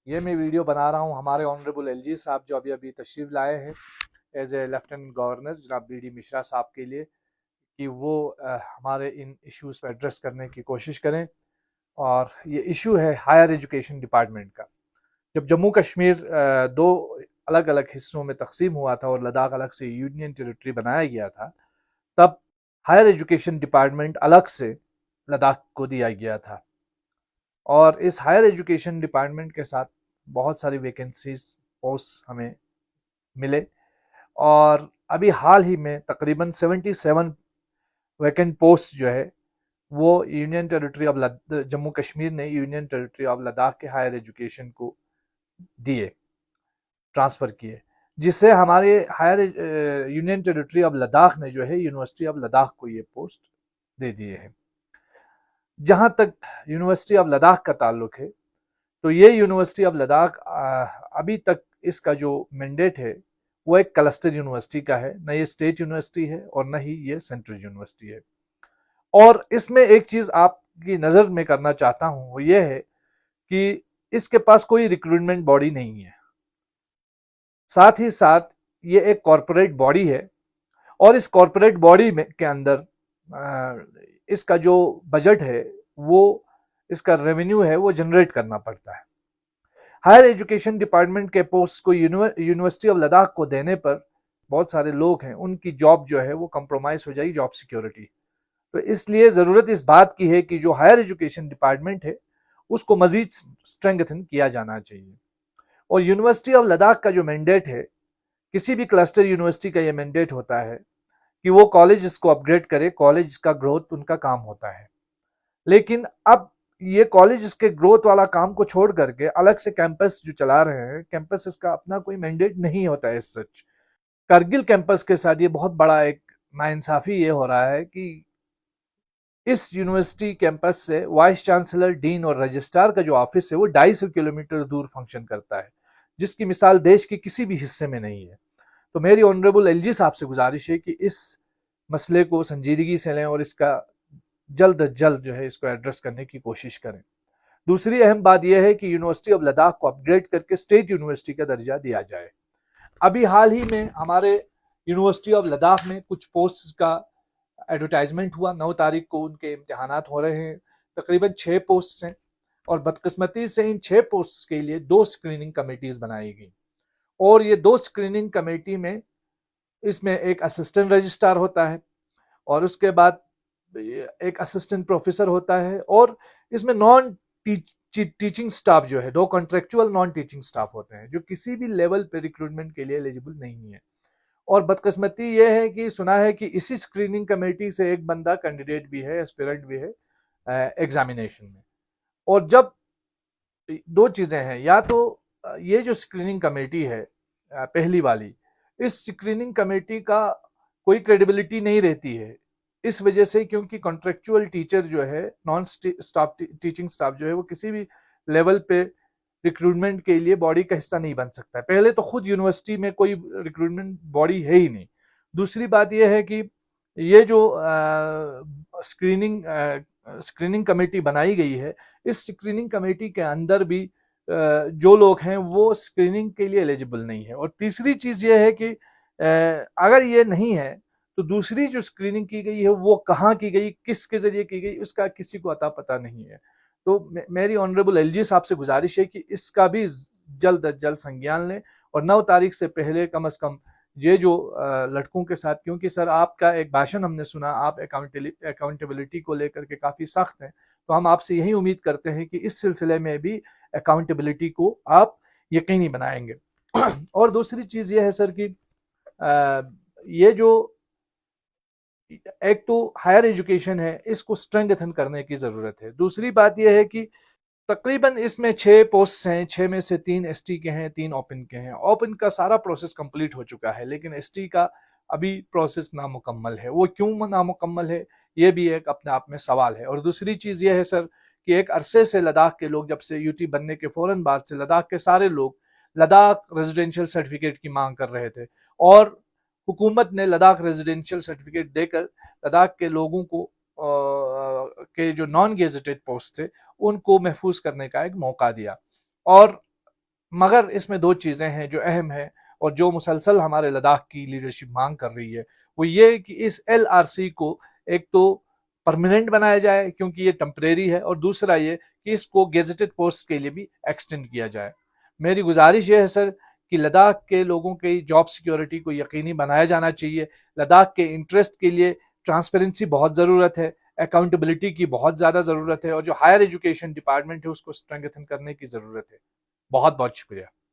ये मैं वीडियो बना रहा हूँ हमारे ऑनरेबल एलजी साहब जो अभी अभी तशरीफ लाए हैं एज ए लेफ्टिनेंट गवर्नर जनाब बी डी मिश्रा साहब के लिए कि वो हमारे इन इश्यूज़ पर एड्रेस करने की कोशिश करें। और ये इशू है हायर एजुकेशन डिपार्टमेंट का। जब जम्मू कश्मीर दो अलग अलग हिस्सों में तकसीम हुआ था और लद्दाख अलग से यूनियन टेरिटरी बनाया गया था, तब हायर एजुकेशन डिपार्टमेंट अलग से लद्दाख को दिया गया था। और इस हायर एजुकेशन डिपार्टमेंट के साथ बहुत सारी वैकेंसीज पोस्ट हमें मिले। और अभी हाल ही में तकरीबन 77 वैकेंट पोस्ट जो है वो union territory of Jammu Kashmir ने यूनियन टेरिटरी ऑफ लद्दाख के हायर एजुकेशन को दिए, ट्रांसफ़र किए, जिससे हमारे higher union territory of Ladakh ने जो है यूनिवर्सिटी ऑफ लद्दाख को ये पोस्ट दे दिए हैं। जहाँ तक यूनिवर्सिटी ऑफ लद्दाख का ताल्लुक है, तो ये यूनिवर्सिटी ऑफ लद्दाख अभी तक इसका जो मैंडेट है वो एक क्लस्टर यूनिवर्सिटी का है, न ये स्टेट यूनिवर्सिटी है और न ही ये सेंट्रल यूनिवर्सिटी है। और इसमें एक चीज़ आपकी नज़र में करना चाहता हूँ वो ये है कि इसके पास कोई रिक्रूटमेंट बॉडी नहीं है, साथ ही साथ ये एक कॉरपोरेट बॉडी है। और इस कॉरपोरेट बॉडी में के अंदर इसका जो बजट है वो इसका रेवेन्यू है वो जनरेट करना पड़ता है। हायर एजुकेशन डिपार्टमेंट के पोस्ट को यूनिवर्सिटी ऑफ लद्दाख को देने पर बहुत सारे लोग हैं उनकी जॉब जो है वो कंप्रोमाइज हो जाएगी, जॉब सिक्योरिटी। तो इसलिए ज़रूरत इस बात की है कि जो हायर एजुकेशन डिपार्टमेंट है उसको मजीद स्ट्रेंथन किया जाना चाहिए। और यूनिवर्सिटी ऑफ लद्दाख का जो मैंडेट है, किसी भी क्लस्टर यूनिवर्सिटी का ये मैंडेट होता है कि वो कॉलेज इसको अपग्रेड करे, कॉलेज का ग्रोथ उनका काम होता है। लेकिन अब ये कॉलेज इसके ग्रोथ वाला काम को छोड़ करके अलग से कैंपस जो चला रहे हैं, कैंपस इसका अपना कोई मैंडेट नहीं होता है। सच करगिल कैंपस के साथ ये बहुत बड़ा एक नाइंसाफी ये हो रहा है कि इस यूनिवर्सिटी कैंपस से वाइस चांसलर, डीन और रजिस्ट्रार का जो ऑफिस है वो 250 किलोमीटर दूर फंक्शन करता है, जिसकी मिसाल देश के किसी भी हिस्से में नहीं है। तो मेरी ऑनरेबल एलजी साहब से गुजारिश है कि इस मसले को संजीदगी से लें और इसका जल्द अज जल्द जो है इसको एड्रेस करने की कोशिश करें। दूसरी अहम बात यह है कि यूनिवर्सिटी ऑफ लद्दाख को अपग्रेड करके स्टेट यूनिवर्सिटी का दर्जा दिया जाए। अभी हाल ही में हमारे यूनिवर्सिटी ऑफ लद्दाख में कुछ पोस्ट का एडवर्टाइजमेंट हुआ, 9 तारीख को उनके इम्तिहानात हो रहे हैं। तकरीबन 6 पोस्ट हैं और बदकिस्मती से इन 6 पोस्ट के लिए 2 स्क्रीनिंग कमेटीज बनाई गई। और ये 2 स्क्रीनिंग कमेटी में इसमें एक असिस्टेंट रजिस्ट्रार होता है और उसके बाद एक असिस्टेंट प्रोफेसर होता है और इसमें नॉन टीचिंग स्टाफ जो है, 2 कॉन्ट्रेक्चुअल नॉन टीचिंग स्टाफ होते हैं जो किसी भी लेवल पे रिक्रूटमेंट के लिए एलिजिबल नहीं है। और बदकिस्मती ये है कि सुना है कि इसी स्क्रीनिंग कमेटी से एक बंदा कैंडिडेट भी है, एस्पिरेंट भी है एग्जामिनेशन में। और जब 2 चीज़ें हैं, या तो ये जो स्क्रीनिंग कमेटी है पहली वाली, इस स्क्रीनिंग कमेटी का कोई क्रेडिबिलिटी नहीं रहती है, इस वजह से क्योंकि कॉन्ट्रेक्चुअल टीचर जो है, नॉन स्टाफ टीचिंग स्टाफ जो है वो किसी भी लेवल पे रिक्रूटमेंट के लिए बॉडी का हिस्सा नहीं बन सकता है। पहले तो खुद यूनिवर्सिटी में कोई रिक्रूटमेंट बॉडी है ही नहीं। दूसरी बात यह है कि ये जो स्क्रीनिंग कमेटी बनाई गई है, इस स्क्रीनिंग कमेटी के अंदर भी जो लोग हैं वो स्क्रीनिंग के लिए एलिजिबल नहीं है। और तीसरी चीज़ ये है कि अगर ये नहीं है तो दूसरी जो स्क्रीनिंग की गई है वो कहाँ की गई, किसके ज़रिए की गई, उसका किसी को अता पता नहीं है। तो मेरी ऑनरेबल एलजी साहब से गुजारिश है कि इसका भी जल्द अज जल्द संज्ञान लें और 9 तारीख से पहले कम से कम ये जो लड़कों के साथ, क्योंकि सर आपका एक भाषण हमने सुना, आप अकाउंटेबिलिटी को लेकर के काफ़ी सख्त हैं, तो हम आपसे यही उम्मीद करते हैं कि इस सिलसिले में भी अकाउंटेबिलिटी को आप यकीनी बनाएंगे। और दूसरी चीज़ ये है सर कि ये जो एक तो हायर एजुकेशन है इसको स्ट्रेंथन करने की ज़रूरत है। दूसरी बात यह है कि तकरीबन इसमें 6 पोस्ट हैं, 6 में से 3 एसटी के हैं, 3 ओपन के हैं। ओपन का सारा प्रोसेस कंप्लीट हो चुका है, लेकिन एसटी का अभी प्रोसेस नामुकम्मल है। वो क्यों नामुकम्मल है, ये भी एक अपने आप में सवाल है। और दूसरी चीज़ ये है सर कि एक अरसे से लद्दाख के लोग, जब से यूटी बनने के फ़ौरन बाद से लद्दाख के सारे लोग लद्दाख रेजिडेंशियल सर्टिफिकेट की मांग कर रहे थे और हुकूमत ने लद्दाख रेजिडेंशियल सर्टिफिकेट देकर लद्दाख के लोगों को के जो नॉन गेजेटेड पोस्ट थे उनको महफूज करने का एक मौका दिया। और मगर इसमें दो चीज़ें हैं जो अहम है और जो मुसलसल हमारे लद्दाख की लीडरशिप मांग कर रही है, वो ये कि इस LRC को एक तो परमानेंट बनाया जाए क्योंकि ये टेम्परेरी है, और दूसरा ये कि इसको गेजेटेड पोस्ट के लिए भी एक्सटेंड किया जाए। मेरी गुजारिश ये है सर कि लद्दाख के लोगों की जॉब सिक्योरिटी को यकीनी बनाया जाना चाहिए। लद्दाख के इंटरेस्ट के लिए ट्रांसपेरेंसी बहुत ज़रूरत है, अकाउंटेबिलिटी की बहुत ज़्यादा ज़रूरत है, और जो हायर एजुकेशन डिपार्टमेंट है उसको स्ट्रेंथन करने की ज़रूरत है। बहुत बहुत शुक्रिया।